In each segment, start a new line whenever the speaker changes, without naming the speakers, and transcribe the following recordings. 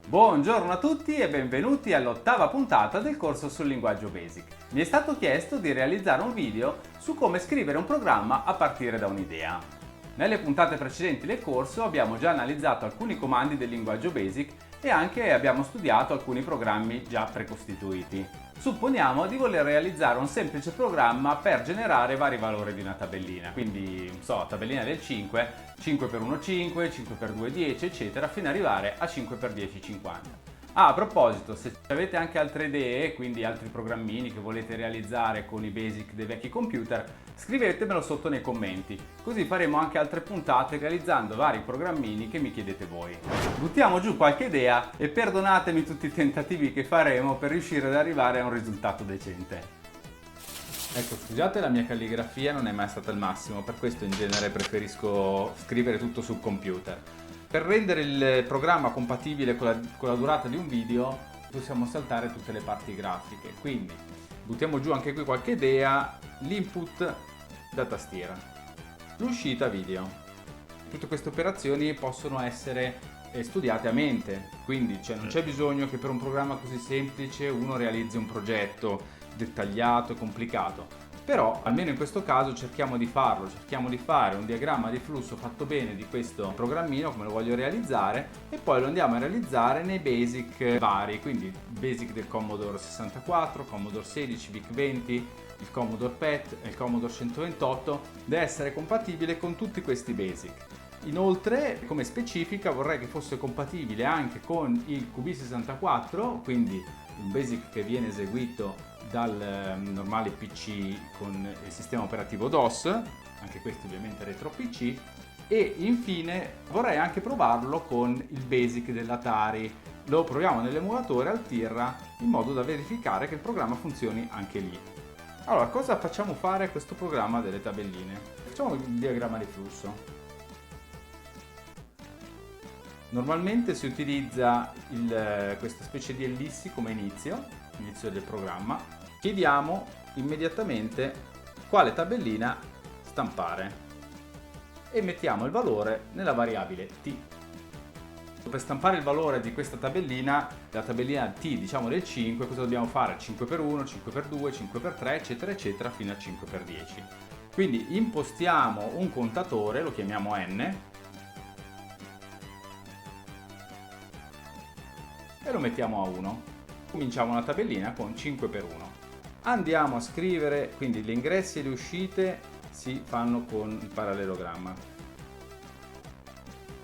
Buongiorno a tutti e benvenuti all'8ª puntata del corso sul linguaggio Basic. Mi è stato chiesto di realizzare un video su come scrivere un programma a partire da un'idea. Nelle puntate precedenti del corso abbiamo già analizzato alcuni comandi del linguaggio Basic e anche abbiamo studiato alcuni programmi già precostituiti. Supponiamo di voler realizzare un semplice programma per generare vari valori di una tabellina, quindi tabellina del 5, 5 per 1 5, 5 per 2 10, eccetera, fino ad arrivare a 5 per 10 50. A proposito, se avete anche altre idee, quindi altri programmini che volete realizzare con i basic dei vecchi computer, scrivetemelo sotto nei commenti, così faremo anche altre puntate realizzando vari programmini che mi chiedete voi. Buttiamo giù qualche idea e perdonatemi tutti i tentativi che faremo per riuscire ad arrivare a un risultato decente. Ecco, scusate, la mia calligrafia non è mai stata il massimo, per questo in genere preferisco scrivere tutto sul computer. Per rendere il programma compatibile con la durata di un video possiamo saltare tutte le parti grafiche, quindi buttiamo giù anche qui qualche idea. L'input da tastiera, l'uscita video. Tutte queste operazioni possono essere studiate a mente, quindi non c'è bisogno che per un programma così semplice uno realizzi un progetto dettagliato e complicato. Però, almeno in questo caso, cerchiamo di farlo, cerchiamo di fare un diagramma di flusso fatto bene di questo programmino, come lo voglio realizzare, e poi lo andiamo a realizzare nei basic vari, quindi basic del Commodore 64, Commodore 16, VIC-20, il Commodore PET e il Commodore 128, deve essere compatibile con tutti questi basic. Inoltre, come specifica, vorrei che fosse compatibile anche con il QB64, quindi un basic che viene eseguito dal normale PC con il sistema operativo DOS, anche questo ovviamente retro PC, e infine vorrei anche provarlo con il basic dell'Atari. Lo proviamo nell'emulatore Altirra in modo da verificare che il programma funzioni anche lì. Allora, cosa facciamo fare a questo programma delle tabelline? Facciamo il diagramma di flusso. Normalmente si utilizza questa specie di ellissi come inizio del programma. Chiediamo immediatamente quale tabellina stampare e mettiamo il valore nella variabile t. Per stampare il valore di questa tabellina, la tabellina t diciamo del 5, cosa dobbiamo fare? 5 per 1, 5 per 2, 5 per 3, eccetera eccetera fino a 5 per 10. Quindi impostiamo un contatore, lo chiamiamo n, e lo mettiamo a 1. Cominciamo una tabellina con 5 per 1. Andiamo a scrivere, quindi le ingressi e le uscite si fanno con il parallelogramma.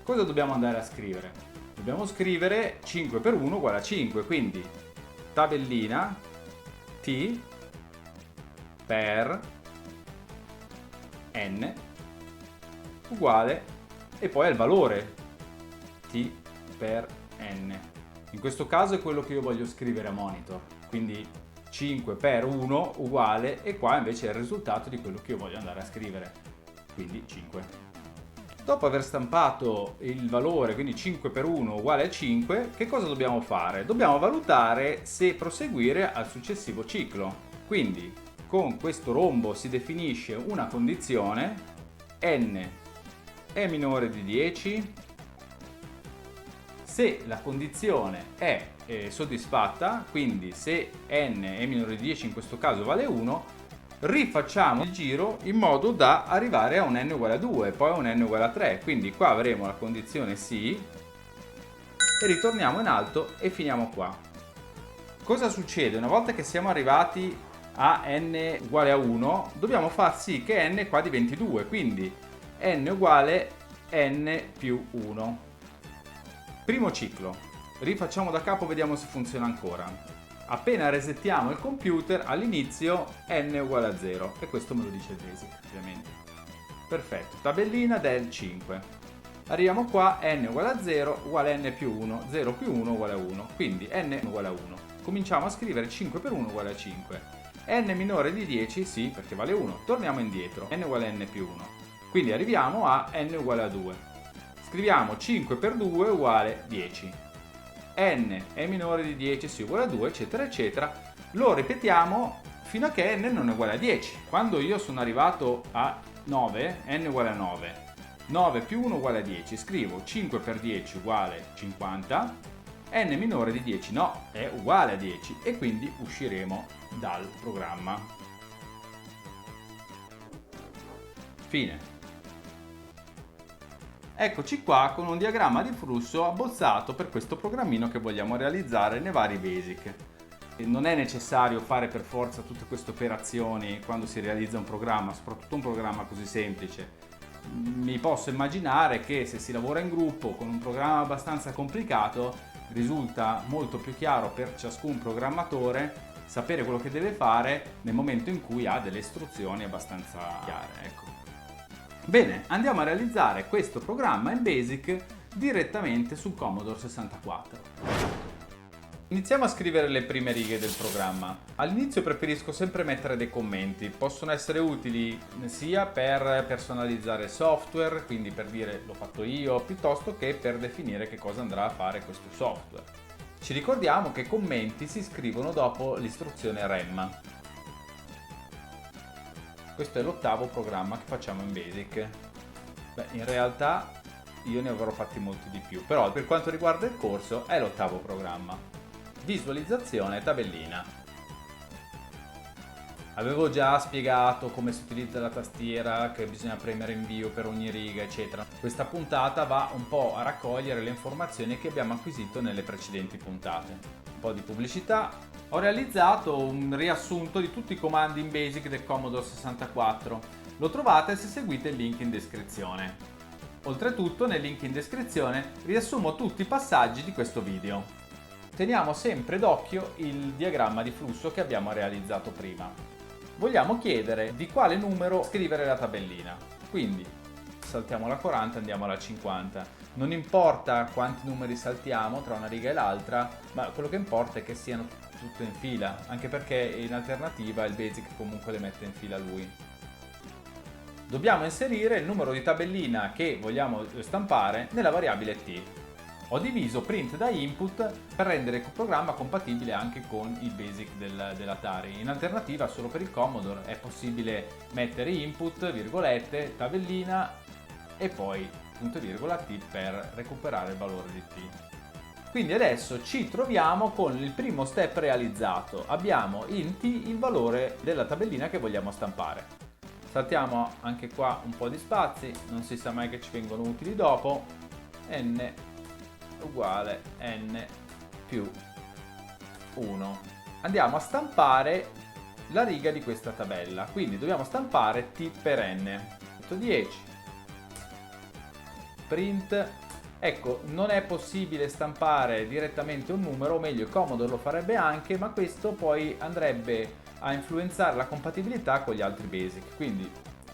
Cosa dobbiamo andare a scrivere? Dobbiamo scrivere 5 per 1 uguale a 5, quindi tabellina t per n uguale, e poi al valore t per n. In questo caso è quello che io voglio scrivere a monitor, quindi 5 per 1 uguale, e qua invece è il risultato di quello che io voglio andare a scrivere, quindi 5. Dopo aver stampato il valore, quindi 5 per 1 uguale a 5, che cosa dobbiamo fare? Dobbiamo valutare se proseguire al successivo ciclo. Quindi con questo rombo si definisce una condizione: n è minore di 10, se la condizione è soddisfatta, quindi se n è minore di 10, in questo caso vale 1, rifacciamo il giro in modo da arrivare a un n uguale a 2, poi a un n uguale a 3, quindi qua avremo la condizione sì, e ritorniamo in alto e finiamo qua. Cosa succede? Una volta che siamo arrivati a n uguale a 1, dobbiamo far sì che n qua diventi 2, quindi n uguale n più 1. Primo ciclo, rifacciamo da capo, vediamo se funziona ancora. Appena resettiamo il computer, all'inizio n uguale a 0, e questo me lo dice il basic ovviamente. Perfetto, tabellina del 5. Arriviamo qua, n uguale a 0 uguale n più 1, 0 più 1 uguale a 1, quindi n uguale a 1. Cominciamo a scrivere 5 per 1 uguale a 5. n minore di 10, sì, perché vale 1, torniamo indietro, n uguale a n più 1. Quindi arriviamo a n uguale a 2. Scriviamo 5 per 2 uguale 10. n è minore di 10, sì, uguale a 2, eccetera, eccetera. Lo ripetiamo fino a che n non è uguale a 10. Quando io sono arrivato a 9, n uguale a 9, 9 più 1 uguale a 10, scrivo 5 per 10 uguale 50, n minore di 10, no, è uguale a 10 e quindi usciremo dal programma. Fine. Eccoci qua con un diagramma di flusso abbozzato per questo programmino che vogliamo realizzare nei vari basic. Non è necessario fare per forza tutte queste operazioni quando si realizza un programma, soprattutto un programma così semplice. Mi posso immaginare che se si lavora in gruppo con un programma abbastanza complicato risulta molto più chiaro per ciascun programmatore sapere quello che deve fare nel momento in cui ha delle istruzioni abbastanza chiare. Ecco. Bene, andiamo a realizzare questo programma in BASIC direttamente sul Commodore 64. Iniziamo a scrivere le prime righe del programma. All'inizio preferisco sempre mettere dei commenti, possono essere utili sia per personalizzare il software, quindi per dire l'ho fatto io, piuttosto che per definire che cosa andrà a fare questo software. Ci ricordiamo che i commenti si scrivono dopo l'istruzione rem. Questo è l'ottavo programma che facciamo in BASIC. Beh, in realtà io ne avrò fatti molti di più, però per quanto riguarda il corso è l'ottavo programma. Visualizzazione tabellina. Avevo già spiegato come si utilizza la tastiera, che bisogna premere invio per ogni riga, eccetera. Questa puntata va un po' a raccogliere le informazioni che abbiamo acquisito nelle precedenti puntate. Un po' di pubblicità. Ho realizzato un riassunto di tutti i comandi in BASIC del Commodore 64. Lo trovate se seguite il link in descrizione. Oltretutto, nel link in descrizione riassumo tutti i passaggi di questo video. Teniamo sempre d'occhio il diagramma di flusso che abbiamo realizzato prima. Vogliamo chiedere di quale numero scrivere la tabellina. Quindi saltiamo la 40 e andiamo alla 50. Non importa quanti numeri saltiamo tra una riga e l'altra, ma quello che importa è che siano tutte in fila, anche perché in alternativa il BASIC comunque le mette in fila lui. Dobbiamo inserire il numero di tabellina che vogliamo stampare nella variabile t. Ho diviso print da input per rendere il programma compatibile anche con il BASIC dell'Atari. In alternativa, solo per il Commodore è possibile mettere input, virgolette, tabellina e poi punto e virgola t per recuperare il valore di t. Quindi adesso ci troviamo con il primo step realizzato. Abbiamo in t il valore della tabellina che vogliamo stampare. Saltiamo anche qua un po' di spazi, non si sa mai che ci vengono utili dopo. N uguale n più 1. Andiamo a stampare la riga di questa tabella, quindi dobbiamo stampare t per n. 10 print. Ecco, non è possibile stampare direttamente un numero, o meglio il Commodore lo farebbe anche, ma questo poi andrebbe a influenzare la compatibilità con gli altri BASIC, quindi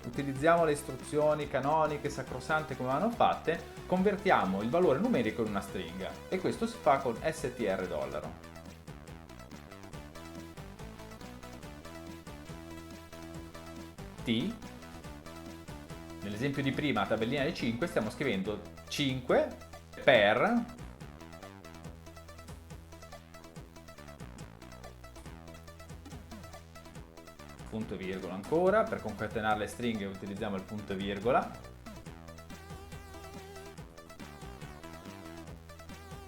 utilizziamo le istruzioni canoniche, sacrosante come vanno fatte, convertiamo il valore numerico in una stringa e questo si fa con str$. T, nell'esempio di prima, tabellina di 5, stiamo scrivendo 5 per punto e virgola ancora, per concatenare le stringhe utilizziamo il punto e virgola,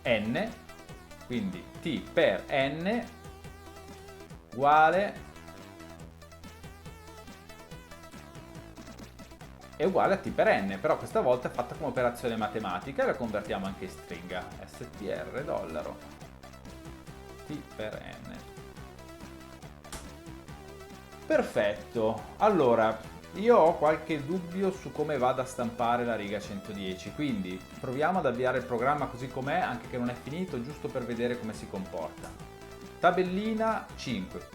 n, quindi t per n uguale è uguale a t per n, però questa volta è fatta come operazione matematica e la convertiamo anche in stringa, str$, t per n. Perfetto, allora io ho qualche dubbio su come vada a stampare la riga 110, quindi proviamo ad avviare il programma così com'è, anche che non è finito, giusto per vedere come si comporta. Tabellina 5,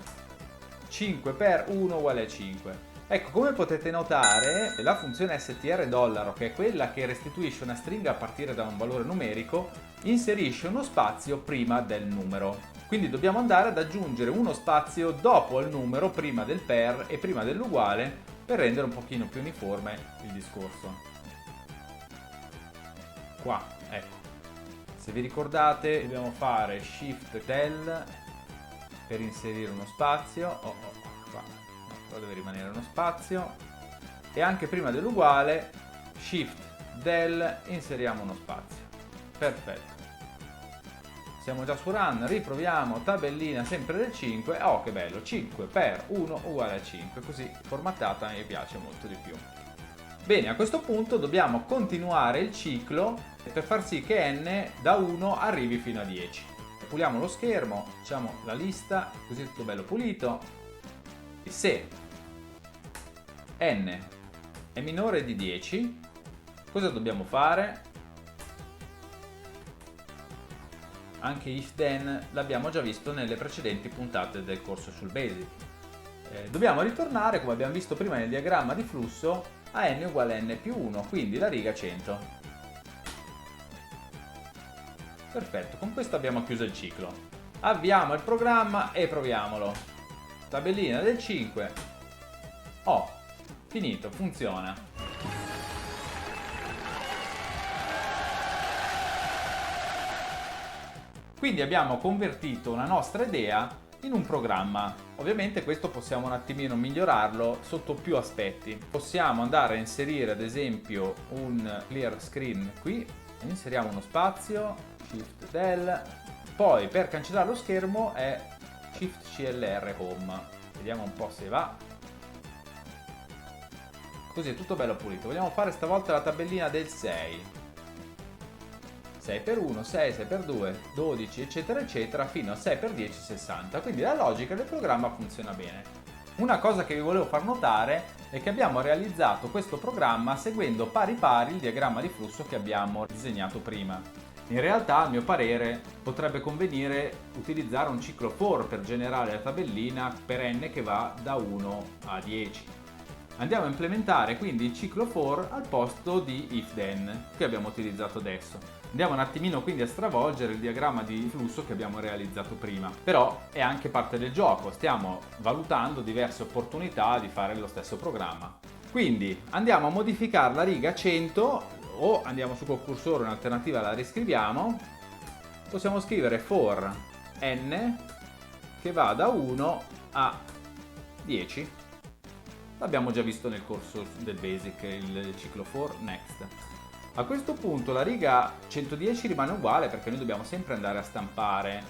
5 per 1 uguale a 5. Ecco, come potete notare, la funzione str$, che è quella che restituisce una stringa a partire da un valore numerico, inserisce uno spazio prima del numero. Quindi dobbiamo andare ad aggiungere uno spazio dopo il numero, prima del per e prima dell'uguale, per rendere un pochino più uniforme il discorso. Qua, ecco. Se vi ricordate, dobbiamo fare Shift del per inserire uno spazio. Qua. Qua deve rimanere uno spazio. E anche prima dell'uguale, Shift del inseriamo uno spazio. Perfetto.
siamo già su run, riproviamo, tabellina sempre del 5, oh che bello, 5 per 1 uguale a 5, così formattata mi piace molto di più. Bene, a questo punto dobbiamo continuare il ciclo per far sì che n da 1 arrivi fino a 10. Puliamo lo schermo, facciamo la lista, così è tutto bello pulito. Se n è minore di 10, cosa dobbiamo fare? Anche if then l'abbiamo già visto nelle precedenti puntate del corso sul Basic. Dobbiamo ritornare, come abbiamo visto prima nel diagramma di flusso, a n uguale a n più 1, quindi la riga 100. Perfetto, con questo abbiamo chiuso il ciclo. Avviamo il programma e proviamolo. Tabellina del 5. Oh, finito, funziona. Quindi abbiamo convertito una nostra idea in un programma. Ovviamente questo possiamo un attimino migliorarlo sotto più aspetti. Possiamo andare a inserire ad esempio un clear screen qui, inseriamo uno spazio, Shift del, poi per cancellare lo schermo è Shift CLR Home. Vediamo un po' se va. Così è tutto bello pulito. Vogliamo fare stavolta la tabellina del 6. 6 per 1, 6, 6 per 2, 12 eccetera eccetera fino a 6 per 10, 60. Quindi la logica del programma funziona bene. Una cosa che vi volevo far notare è che abbiamo realizzato questo programma seguendo pari pari il diagramma di flusso che abbiamo disegnato prima. In realtà, a mio parere, potrebbe convenire utilizzare un ciclo for per generare la tabellina per n che va da 1 a 10. Andiamo a implementare quindi il ciclo for al posto di if then che abbiamo utilizzato adesso. Andiamo un attimino quindi a stravolgere il diagramma di flusso che abbiamo realizzato prima. Però è anche parte del gioco, stiamo valutando diverse opportunità di fare lo stesso programma. Quindi andiamo a modificare la riga 100 o andiamo su col cursore, in alternativa la riscriviamo. Possiamo scrivere for n che va da 1 a 10. L'abbiamo già visto nel corso del Basic, il ciclo for next. A questo punto la riga 110 rimane uguale perché noi dobbiamo sempre andare a stampare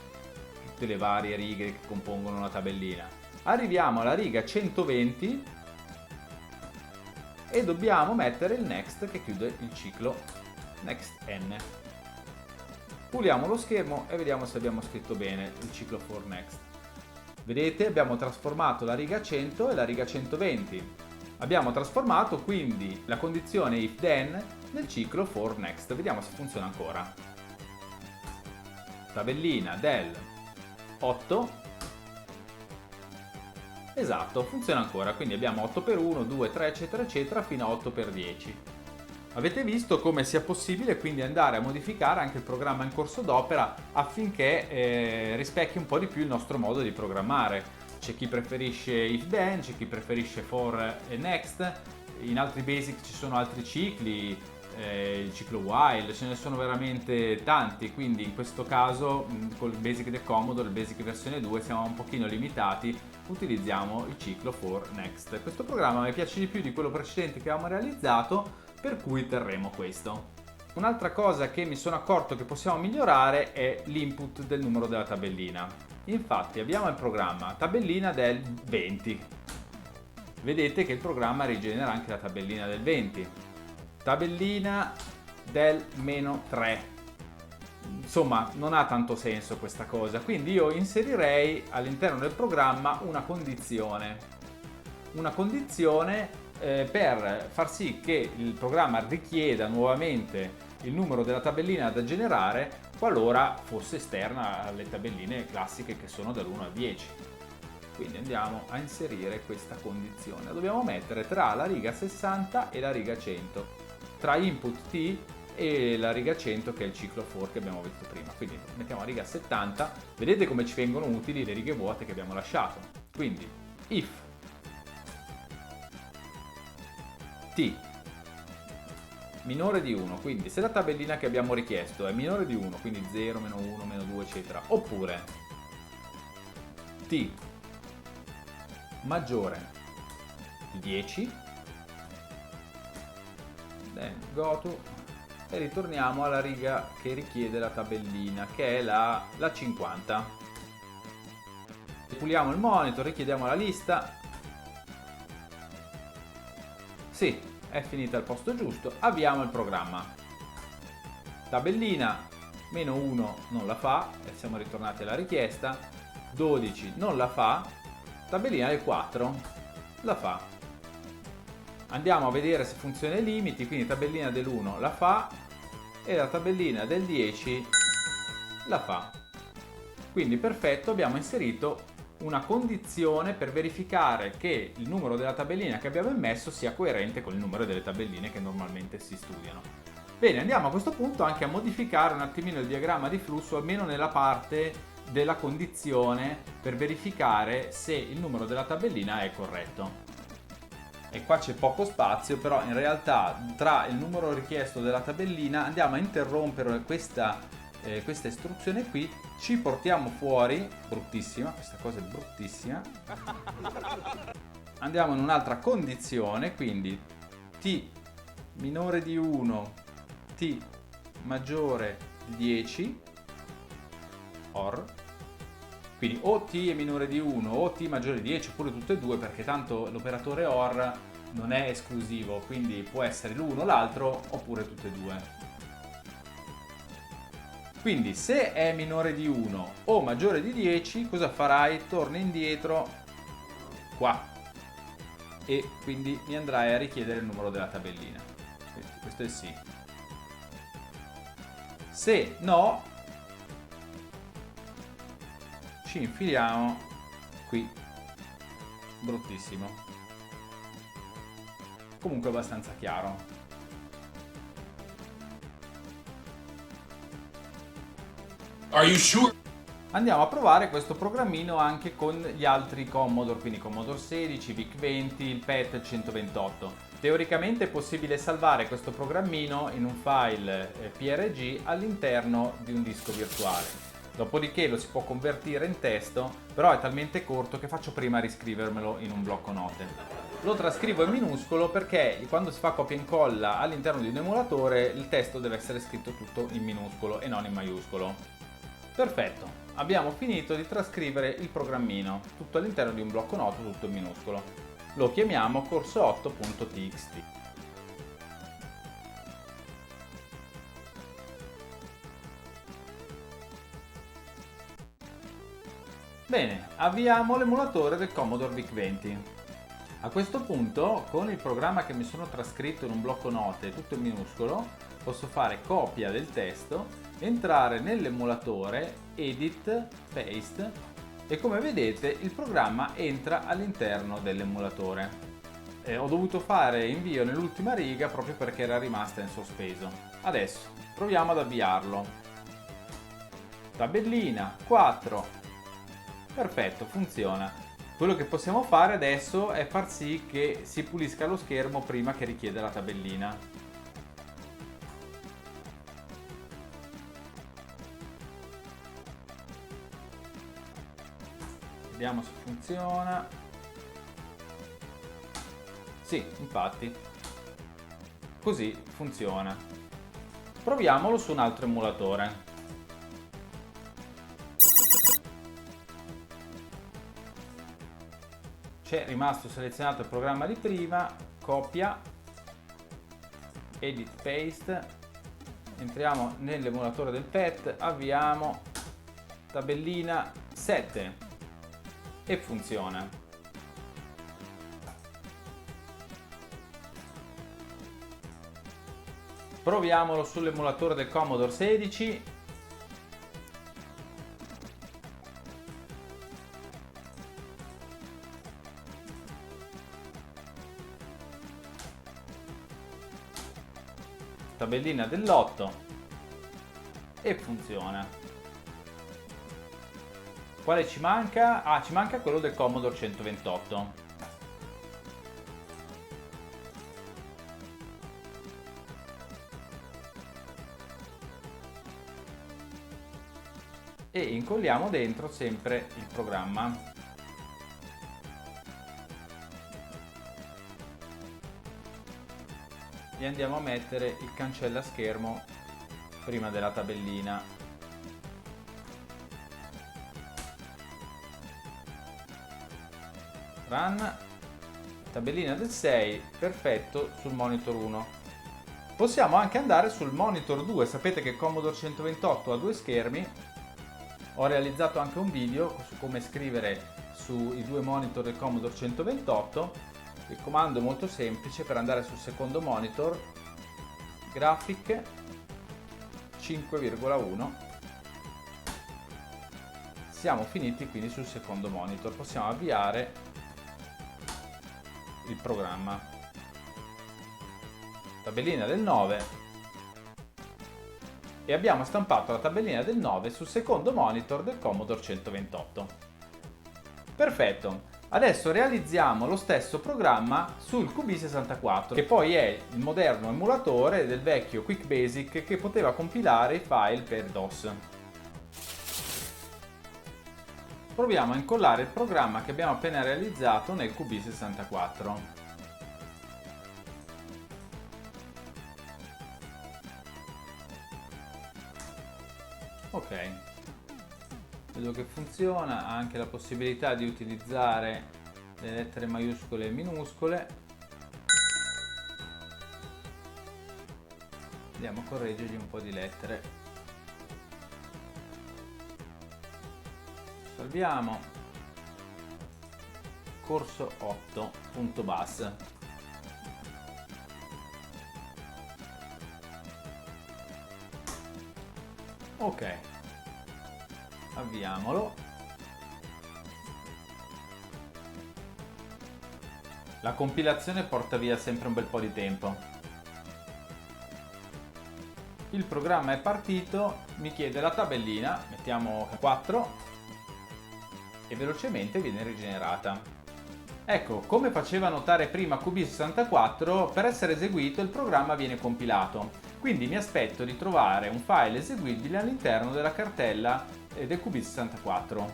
tutte le varie righe che compongono una tabellina. Arriviamo alla riga 120 e dobbiamo mettere il next che chiude il ciclo next n. Puliamo lo schermo e vediamo se abbiamo scritto bene il ciclo for next. Vedete, abbiamo trasformato la riga 100 e la riga 120. Abbiamo trasformato quindi la condizione if then nel ciclo for next. Vediamo se funziona ancora. Tabellina del 8. Esatto, funziona ancora. Quindi abbiamo 8 per 1, 2, 3 eccetera eccetera fino a 8 per 10. Avete visto come sia possibile quindi andare a modificare anche il programma in corso d'opera affinché rispecchi un po' di più il nostro modo di programmare. C'è chi preferisce if then, c'è chi preferisce for e next, in altri basic ci sono altri cicli, il ciclo while, ce ne sono veramente tanti, quindi in questo caso con il basic del Commodore, il basic versione 2, siamo un pochino limitati, utilizziamo il ciclo for next. Questo programma mi piace di più di quello precedente che avevamo realizzato, per cui terremo questo. Un'altra cosa che mi sono accorto che possiamo migliorare è l'input del numero della tabellina. Infatti abbiamo il programma tabellina del 20. Vedete che il programma rigenera anche la tabellina del 20. Tabellina del meno 3. Insomma, non ha tanto senso questa cosa, quindi io inserirei all'interno del programma una condizione. Una condizione per far sì che il programma richieda nuovamente il numero della tabellina da generare qualora fosse esterna alle tabelline classiche che sono dall'1 al 10. Quindi andiamo a inserire questa condizione. La dobbiamo mettere tra la riga 60 e la riga 100, tra input t e la riga 100 che è il ciclo for che abbiamo visto prima. Quindi mettiamo la riga 70, vedete come ci vengono utili le righe vuote che abbiamo lasciato. Quindi if t minore di 1, quindi se la tabellina che abbiamo richiesto è minore di 1, quindi 0, meno 1, meno 2 eccetera, oppure t maggiore di 10, then go to e ritorniamo alla riga che richiede la tabellina, che è la 50. Puliamo il monitor, richiediamo la lista. Sì, è finita al posto giusto. Avviamo il programma. Tabellina -1 non la fa, e siamo ritornati alla richiesta. 12 non la fa. Tabellina del 4 la fa. Andiamo a vedere se funziona i limiti, quindi tabellina dell'1 la fa e la tabellina del 10 la fa. Quindi perfetto, abbiamo inserito una condizione per verificare che il numero della tabellina che abbiamo immesso sia coerente con il numero delle tabelline che normalmente si studiano. Bene, andiamo a questo punto anche a modificare un attimino il diagramma di flusso, almeno nella parte della condizione, per verificare se il numero della tabellina è corretto. E qua c'è poco spazio, però in realtà tra il numero richiesto della tabellina andiamo a interrompere questa istruzione qui, ci portiamo fuori, bruttissima, questa cosa è bruttissima, andiamo in un'altra condizione, quindi t minore di 1, t maggiore di 10, OR, quindi o t è minore di 1 o t maggiore di 10, oppure tutte e due, perché tanto l'operatore OR non è esclusivo, quindi può essere l'uno o l'altro oppure tutte e due. Quindi se è minore di 1 o maggiore di 10, cosa farai? Torni indietro qua e quindi mi andrai a richiedere il numero della tabellina. Quindi questo è sì. Se no, ci infiliamo qui. Bruttissimo. Comunque abbastanza chiaro.
Are you sure?
Andiamo a provare questo programmino anche con gli altri Commodore, quindi Commodore 16, VIC-20, il PET 128. Teoricamente è possibile salvare questo programmino in un file PRG all'interno di un disco virtuale. Dopodiché lo si può convertire in testo, però è talmente corto che faccio prima a riscrivermelo in un blocco note. Lo trascrivo in minuscolo perché quando si fa copia e incolla all'interno di un emulatore il testo deve essere scritto tutto in minuscolo e non in maiuscolo. Perfetto, abbiamo finito di trascrivere il programmino, tutto all'interno di un blocco noto, tutto in minuscolo. Lo chiamiamo corso8.txt. Bene, avviamo l'emulatore del Commodore VIC-20. A questo punto, con il programma che mi sono trascritto in un blocco note, tutto in minuscolo, posso fare copia del testo, entrare nell'emulatore, edit, paste e come vedete il programma entra all'interno dell'emulatore. Ho dovuto fare invio nell'ultima riga proprio perché era rimasta in sospeso. Adesso proviamo ad avviarlo. Tabellina 4. Perfetto, funziona. Quello che possiamo fare adesso è far sì che si pulisca lo schermo prima che richieda la tabellina. Vediamo se funziona. Sì, infatti. Così funziona. Proviamolo su un altro emulatore. C'è rimasto selezionato il programma di prima, copia, edit paste, entriamo nell'emulatore del PET, avviamo, tabellina 7 e funziona. Proviamolo sull'emulatore del Commodore 16. Tabellina dell'8 e funziona. Quale ci manca? Ah, ci manca quello del Commodore 128. E incolliamo dentro sempre il programma. e andiamo a mettere il cancella schermo prima della tabellina. Run, tabellina del 6, perfetto, sul monitor 1. Possiamo anche andare sul monitor 2, sapete che Commodore 128 ha due schermi. Ho realizzato anche un video su come scrivere sui due monitor del Commodore 128. Il comando è molto semplice: per andare sul secondo monitor, graphic 5,1. Siamo finiti quindi sul secondo monitor, possiamo avviare il programma. Tabellina del 9, e abbiamo stampato la tabellina del 9 sul secondo monitor del Commodore 128. Perfetto! Adesso realizziamo lo stesso programma sul QB64, che poi è il moderno emulatore del vecchio QuickBasic che poteva compilare i file per DOS. Proviamo a incollare il programma che abbiamo appena realizzato nel QB64. Ok, vedo che funziona, ha anche la possibilità di utilizzare le lettere maiuscole e minuscole. Andiamo a correggergli un po' di lettere. Salviamo. Corso 8.bus. Ok, avviamolo. La compilazione porta via sempre un bel po' di tempo. Il programma è partito, mi chiede la tabellina, mettiamo 4 e velocemente viene rigenerata. Ecco, come faceva notare prima QB64, per essere eseguito il programma viene compilato. Quindi mi aspetto di trovare un file eseguibile all'interno della cartella del QB64.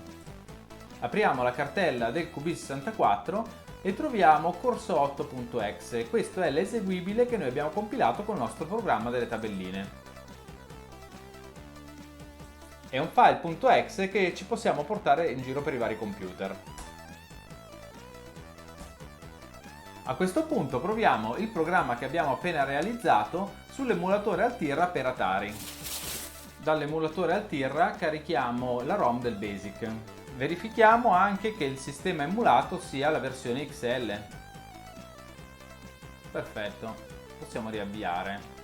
Apriamo la cartella del QB64 e troviamo corso 8.exe. Questo è l'eseguibile che noi abbiamo compilato con il nostro programma delle tabelline. È un file .exe che ci possiamo portare in giro per i vari computer. A questo punto proviamo il programma che abbiamo appena realizzato sull'emulatore Altirra per Atari. Dall'emulatore Altirra carichiamo la ROM del BASIC. Verifichiamo anche che il sistema emulato sia la versione XL. Perfetto, possiamo riavviare.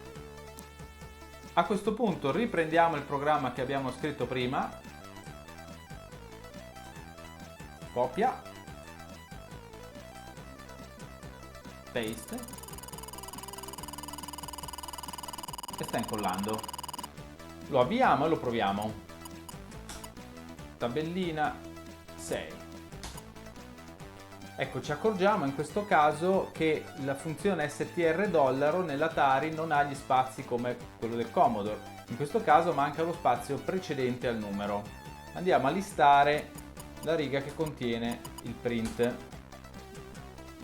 A questo punto riprendiamo il programma che abbiamo scritto prima. Copia. Paste. E sta incollando. Lo avviamo e lo proviamo. Tabellina 6. Ecco, ci accorgiamo in questo caso che la funzione str$ nell'Atari non ha gli spazi come quello del Commodore. In questo caso manca lo spazio precedente al numero. Andiamo a listare la riga che contiene il print.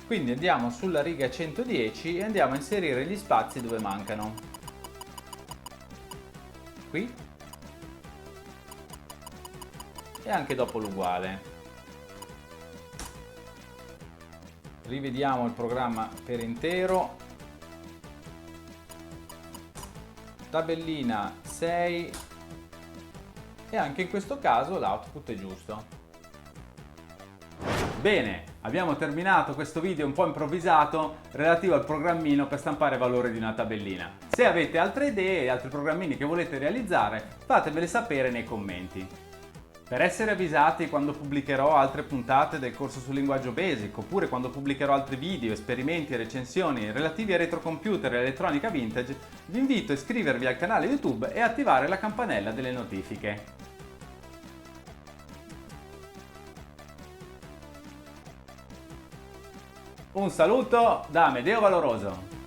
Quindi andiamo sulla riga 110 e andiamo a inserire gli spazi dove mancano. Qui e anche dopo l'uguale. Rivediamo il programma per intero. Tabellina 6 e anche in questo caso l'output è giusto.
Bene, abbiamo terminato questo video un po' improvvisato relativo al programmino per stampare valore di una tabellina. Se avete altre idee e altri programmini che volete realizzare, fatemele sapere nei commenti. Per essere avvisati quando pubblicherò altre puntate del corso sul linguaggio BASIC, oppure quando pubblicherò altri video, esperimenti e recensioni relativi a retrocomputer e elettronica vintage, vi invito a iscrivervi al canale YouTube e attivare la campanella delle notifiche. Un saluto da Amedeo Valoroso!